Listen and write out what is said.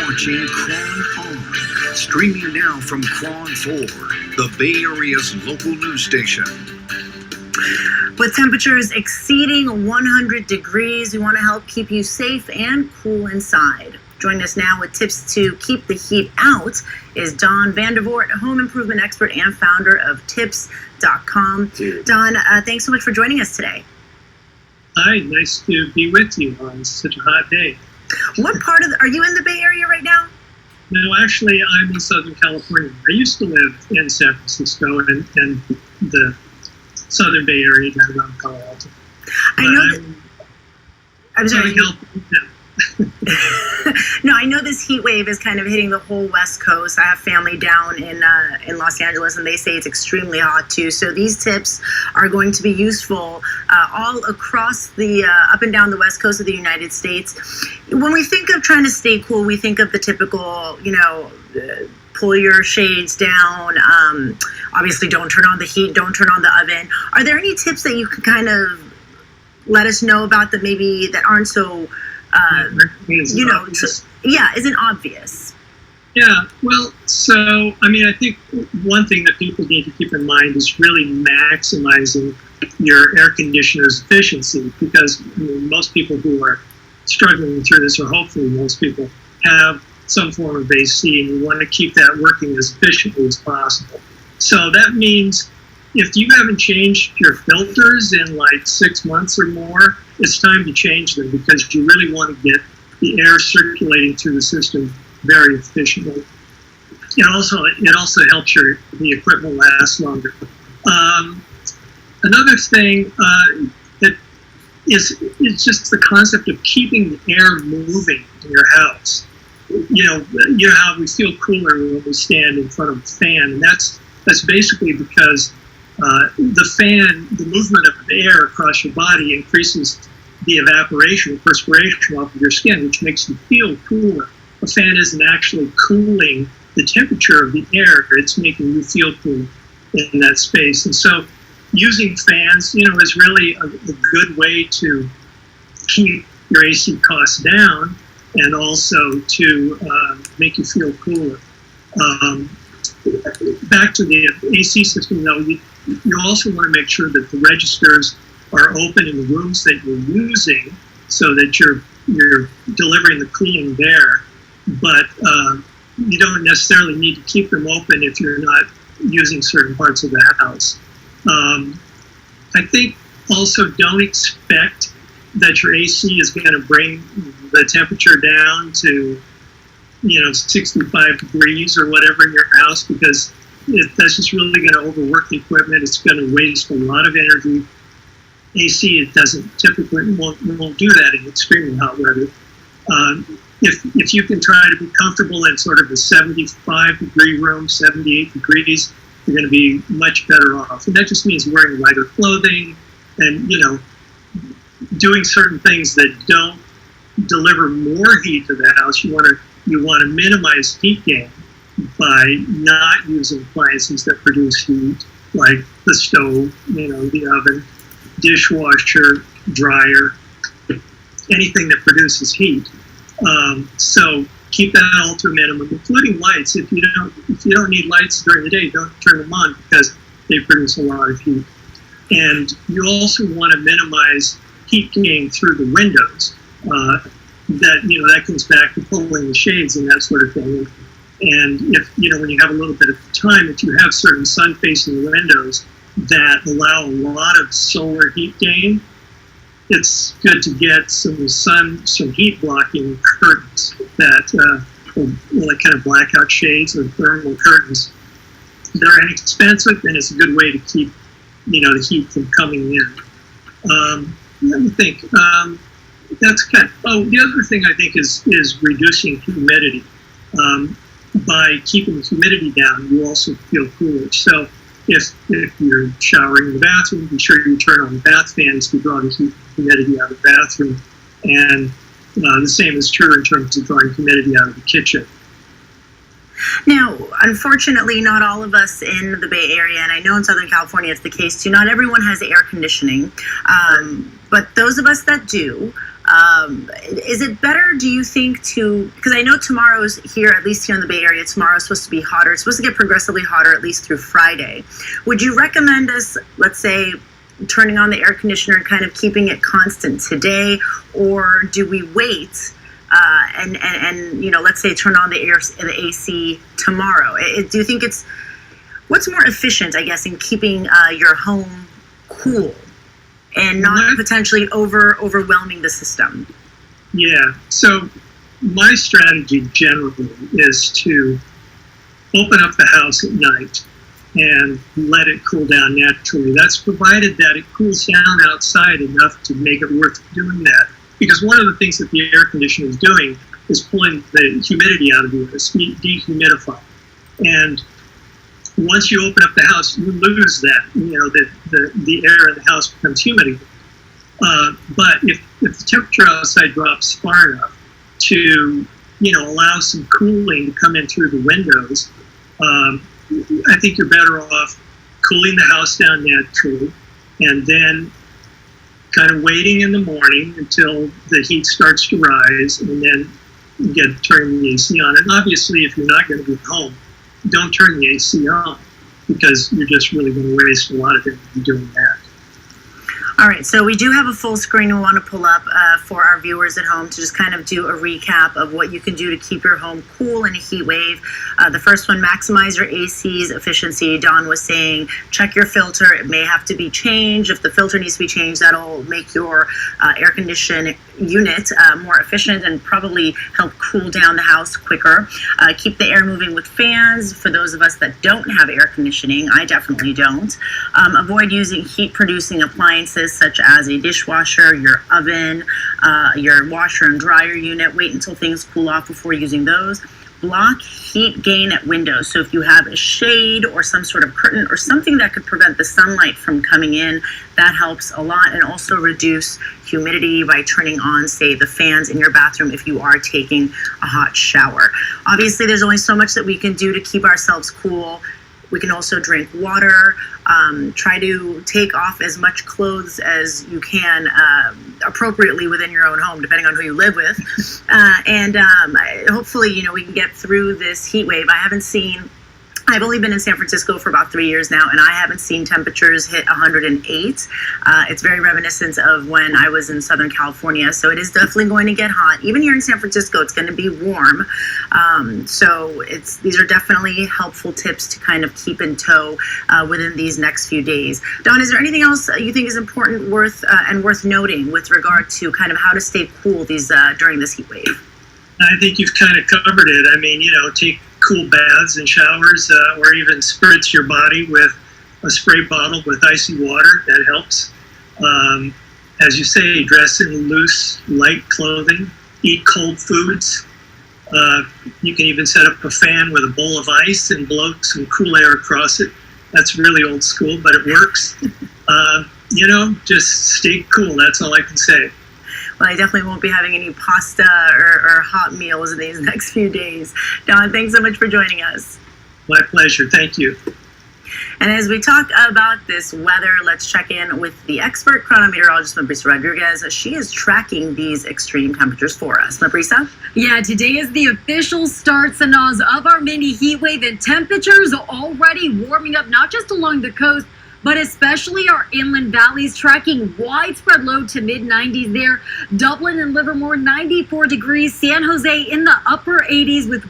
watching KRON On, streaming now from KRON 4, the Bay Area's local news station. With temperatures exceeding 100 degrees, we want to help keep you safe and cool inside. Joining us now with tips to keep the heat out is Don Vandervort, a home improvement expert and founder of Tips.com. Don, thanks so much for joining us today. Hi, nice to be with you on such a hot day. What part of are you in the Bay Area right now? No, actually, I'm in Southern California. I used to live in San Francisco and the Southern Bay Area down around Palo Alto. I know that. I'm sorry. No, I know this heat wave is kind of hitting the whole West Coast. I have family down in Los Angeles, and they say it's extremely hot too. So these tips are going to be useful all across the up and down the West Coast of the United States. When we think of trying to stay cool, we think of the typical, pull your shades down. Obviously, don't turn on the heat. Don't turn on the oven. Are there any tips that you can kind of let us know about that maybe that aren't so isn't obvious? Yeah, well, so, I think one thing that people need to keep in mind is really maximizing your air conditioner's efficiency, because most people who are struggling through this, or hopefully most people, have some form of AC, and you want to keep that working as efficiently as possible. So that means if you haven't changed your filters in like 6 months or more, it's time to change them, because you really want to get the air circulating through the system very efficiently. It also helps the equipment last longer. Another thing that is just the concept of keeping the air moving in your house. You know how we feel cooler when we stand in front of a fan, and that's basically because the movement of the air across your body increases the evaporation, perspiration off of your skin, which makes you feel cooler. A fan isn't actually cooling the temperature of the air, it's making you feel cool in that space. And so using fans, is really a good way to keep your AC costs down, and also to make you feel cooler. Back to the AC system, though, you also want to make sure that the registers are open in the rooms that you're using, so that you're delivering the cooling there. But you don't necessarily need to keep them open if you're not using certain parts of the house. I think also don't expect that your AC is going to bring the temperature down to 65 degrees or whatever in your house, because that's just really going to overwork the equipment. It's going to waste a lot of energy. AC, it won't do that in extremely hot weather. If you can try to be comfortable in sort of a 75 degree room, 78 degrees, you're going to be much better off. And that just means wearing lighter clothing and, doing certain things that don't deliver more heat to the house. You want to minimize heat gain by not using appliances that produce heat, like the stove, the oven, dishwasher, dryer, anything that produces heat. So keep that all to a minimum, including lights. If you don't need lights during the day, don't turn them on, because they produce a lot of heat. And you also want to minimize heat gain through the windows. That comes back to pulling the shades and that sort of thing. And if when you have a little bit of time, if you have certain sun-facing windows that allow a lot of solar heat gain, it's good to get some heat-blocking curtains that, like kind of blackout shades or thermal curtains. They're inexpensive, and it's a good way to keep, the heat from coming in. Let me think. The other thing I think is reducing humidity. By keeping the humidity down, you also feel cooler. So if you're showering in the bathroom, be sure you turn on the bath fans to draw the humidity out of the bathroom. And the same is true in terms of drawing humidity out of the kitchen. Now, unfortunately, not all of us in the Bay Area, and I know in Southern California it's the case too, not everyone has air conditioning. But those of us that do, Is it better, do you think, because I know tomorrow's here, at least here in the Bay Area, tomorrow's supposed to be hotter. It's supposed to get progressively hotter at least through Friday. Would you recommend us, let's say, turning on the air conditioner and kind of keeping it constant today, or do we wait and let's say turn on the AC tomorrow? Do you think what's more efficient, I guess, in keeping your home cool and not potentially overwhelming the system? Yeah. So my strategy generally is to open up the house at night and let it cool down naturally. That's provided that it cools down outside enough to make it worth doing that. Because one of the things that the air conditioner is doing is pulling the humidity out of the air, dehumidifying. And once you open up the house, you lose that. The air in the house becomes humid again. But if the temperature outside drops far enough to allow some cooling to come in through the windows, I think you're better off cooling the house down naturally, and then kind of waiting in the morning until the heat starts to rise, and then turning the AC on. And obviously, if you're not going to be home, don't turn the AC on, because you're just really going to waste a lot of energy doing that. All right, so we do have a full screen we want to pull up for our viewers at home to just kind of do a recap of what you can do to keep your home cool in a heat wave. The first one, maximize your AC's efficiency. Don was saying, check your filter. It may have to be changed. If the filter needs to be changed, that'll make your air conditioning unit more efficient and probably help cool down the house quicker. Keep the air moving with fans. For those of us that don't have air conditioning, I definitely don't. Avoid using heat-producing appliances such as a dishwasher, your oven, your washer and dryer unit. Wait until things cool off before using those. Block heat gain at windows. So if you have a shade or some sort of curtain or something that could prevent the sunlight from coming in, that helps a lot. And also reduce humidity by turning on, say, the fans in your bathroom if you are taking a hot shower. Obviously, there's only so much that we can do to keep ourselves cool. We can also drink water. Try to take off as much clothes as you can appropriately within your own home, depending on who you live with. And hopefully, we can get through this heat wave. I've only been in San Francisco for about 3 years now, and I haven't seen temperatures hit 108. It's very reminiscent of when I was in Southern California, so it is definitely going to get hot. Even here in San Francisco, it's going to be warm. So these are definitely helpful tips to kind of keep in tow within these next few days. Dawn, is there anything else you think is important, worth noting with regard to kind of how to stay cool during this heat wave? I think you've kind of covered it. I mean, take cool baths and showers, or even spritz your body with a spray bottle with icy water. That helps. As you say, dress in loose, light clothing. Eat cold foods. You can even set up a fan with a bowl of ice and blow some cool air across it. That's really old school, but it works. Just stay cool. That's all I can say. Well, I definitely won't be having any pasta or hot meals in these next few days. Don, thanks so much for joining us. My pleasure. Thank you. And as we talk about this weather, let's check in with the expert chronometeorologist, Mabrisa Rodriguez. She is tracking these extreme temperatures for us. Mabrisa? Yeah, today is the official start, Sanaz, of our mini heat wave, and temperatures are already warming up, not just along the coast, but especially our inland valleys, tracking widespread low to mid-90s there. Dublin and Livermore, 94 degrees. San Jose in the upper 80s with